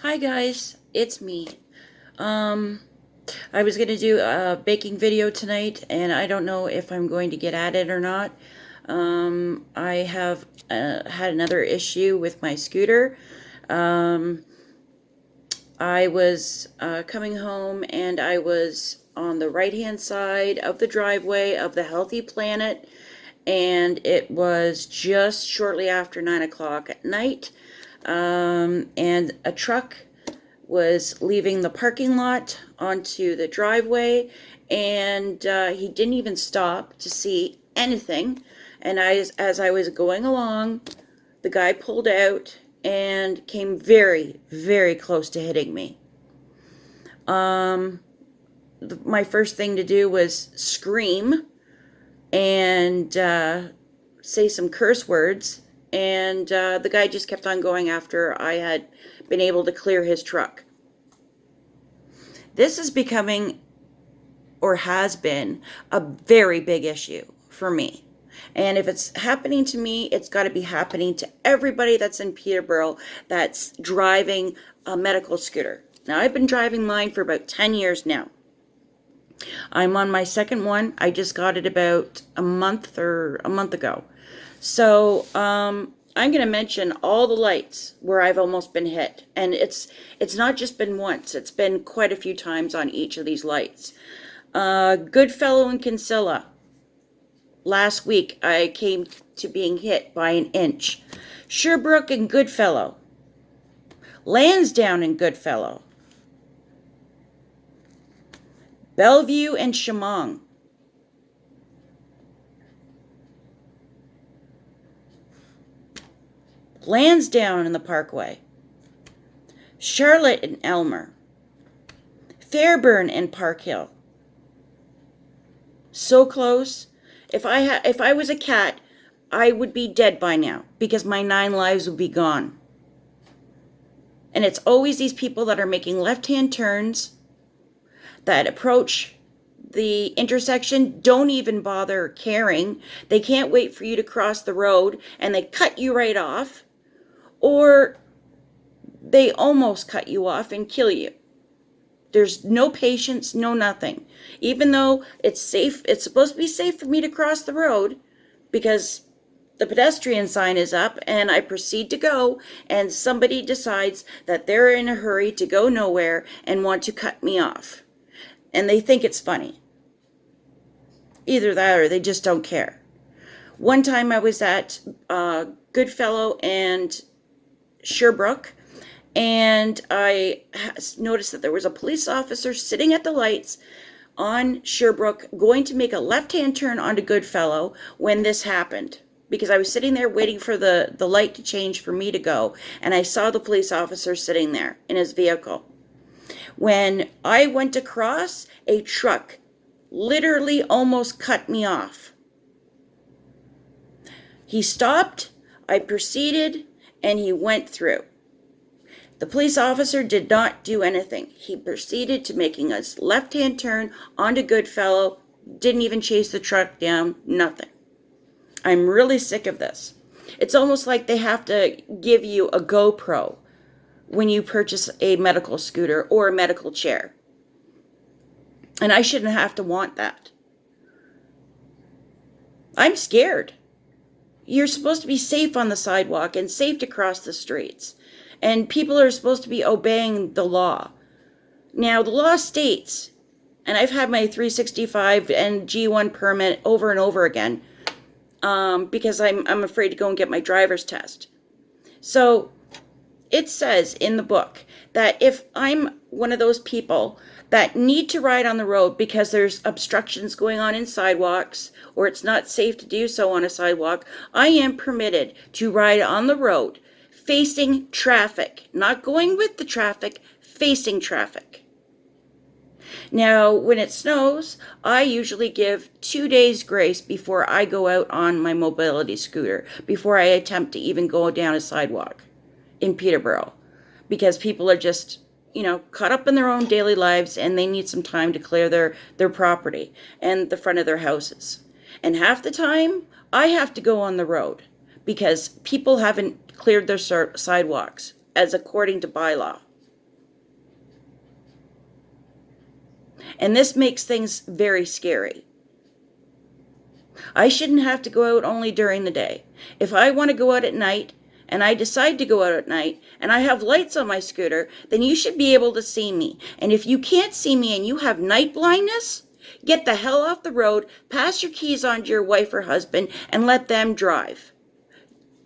Hi guys, it's me. Um, I was going to do a baking video tonight and I don't know if I'm going to get at it or not. I have had another issue with my scooter. Um, I was coming home and I was on the right hand side of the driveway of the Healthy Planet, and it was just shortly after 9 o'clock at night. And a truck was leaving the parking lot onto the driveway, and he didn't even stop to see anything. And as I was going along, the guy pulled out and came very, very close to hitting me. My first thing to do was scream and say some curse words, and the guy just kept on going after I had been able to clear his truck. This is becoming, or has been, a very big issue for me. And if it's happening to me, it's got to be happening to everybody that's in Peterborough that's driving a medical scooter. Now, I've been driving mine for about 10 years now. I'm on my second one. I just got it about a month ago. So, I'm going to mention all the lights where I've almost been hit. And it's not just been once. It's been quite a few times on each of these lights. Goodfellow and Kinsella. Last week, I came to being hit by an inch. Sherbrooke and Goodfellow. Lansdowne and Goodfellow. Bellevue and Chemung. Lansdowne and the Parkway. Charlotte and Elmer. Fairburn and Park Hill. So close. If I was a cat, I would be dead by now because my 9 lives would be gone. And it's always these people that are making left-hand turns that approach the intersection, don't even bother caring. They can't wait for you to cross the road and they cut you right off, or they almost cut you off and kill you. There's no patience, no nothing. Even though it's safe, it's supposed to be safe for me to cross the road because the pedestrian sign is up and I proceed to go, and somebody decides that they're in a hurry to go nowhere and want to cut me off. And they think it's funny. Either that or they just don't care. One time I was at Goodfellow and Sherbrooke, and I noticed that there was a police officer sitting at the lights on Sherbrooke going to make a left-hand turn onto Goodfellow when this happened, because I was sitting there waiting for the light to change for me to go, and I saw the police officer sitting there in his vehicle. When I went across, a truck literally almost cut me off. He stopped, I proceeded, and he went through. The police officer did not do anything. He proceeded to making a left-hand turn onto Goodfellow, didn't even chase the truck down, nothing. I'm really sick of this. It's almost like they have to give you a GoPro when you purchase a medical scooter or a medical chair. And I shouldn't have to want that. I'm scared. You're supposed to be safe on the sidewalk and safe to cross the streets. And people are supposed to be obeying the law. Now, the law states, and I've had my 365 and G1 permit over and over again, because I'm afraid to go and get my driver's test. So it says in the book that if I'm one of those people that need to ride on the road because there's obstructions going on in sidewalks, or it's not safe to do so on a sidewalk, I am permitted to ride on the road facing traffic, not going with the traffic, facing traffic. Now, when it snows, I usually give 2 days grace before I go out on my mobility scooter, before I attempt to even go down a sidewalk in Peterborough, because people are just, caught up in their own daily lives and they need some time to clear their property and the front of their houses. And half the time, I have to go on the road because people haven't cleared their sidewalks as according to bylaw. And this makes things very scary. I shouldn't have to go out only during the day. If I want to go out at night, and I decide to go out at night, and I have lights on my scooter, then you should be able to see me. And if you can't see me and you have night blindness, get the hell off the road, pass your keys on to your wife or husband, and let them drive.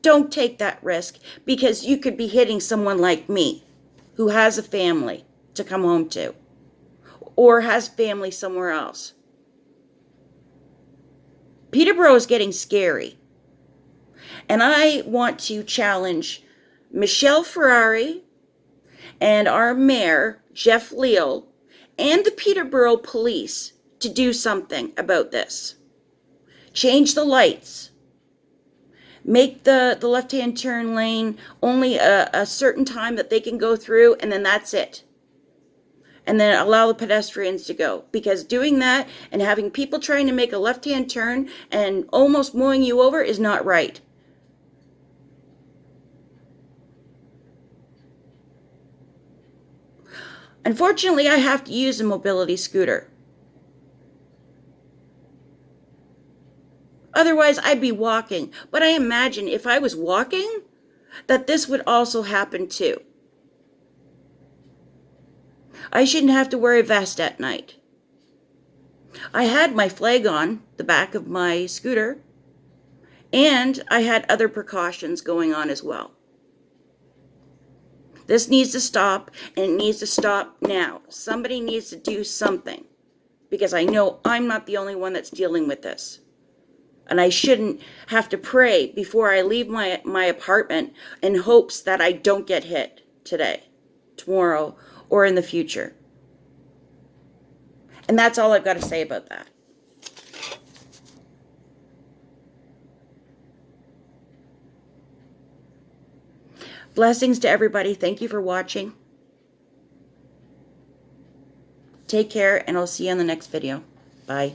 Don't take that risk, because you could be hitting someone like me who has a family to come home to, or has family somewhere else. Peterborough is getting scary. And I want to challenge Michelle Ferrari and our mayor, Jeff Leal, and the Peterborough Police to do something about this. Change the lights. Make the left-hand turn lane only a certain time that they can go through, and then that's it. And then allow the pedestrians to go. Because doing that and having people trying to make a left-hand turn and almost mowing you over is not right. Unfortunately, I have to use a mobility scooter. Otherwise, I'd be walking. But I imagine if I was walking, that this would also happen too. I shouldn't have to wear a vest at night. I had my flag on the back of my scooter, and I had other precautions going on as well. This needs to stop, and it needs to stop now. Somebody needs to do something, because I know I'm not the only one that's dealing with this. And I shouldn't have to pray before I leave my apartment in hopes that I don't get hit today, tomorrow, or in the future. And that's all I've got to say about that. Blessings to everybody. Thank you for watching. Take care, and I'll see you on the next video. Bye.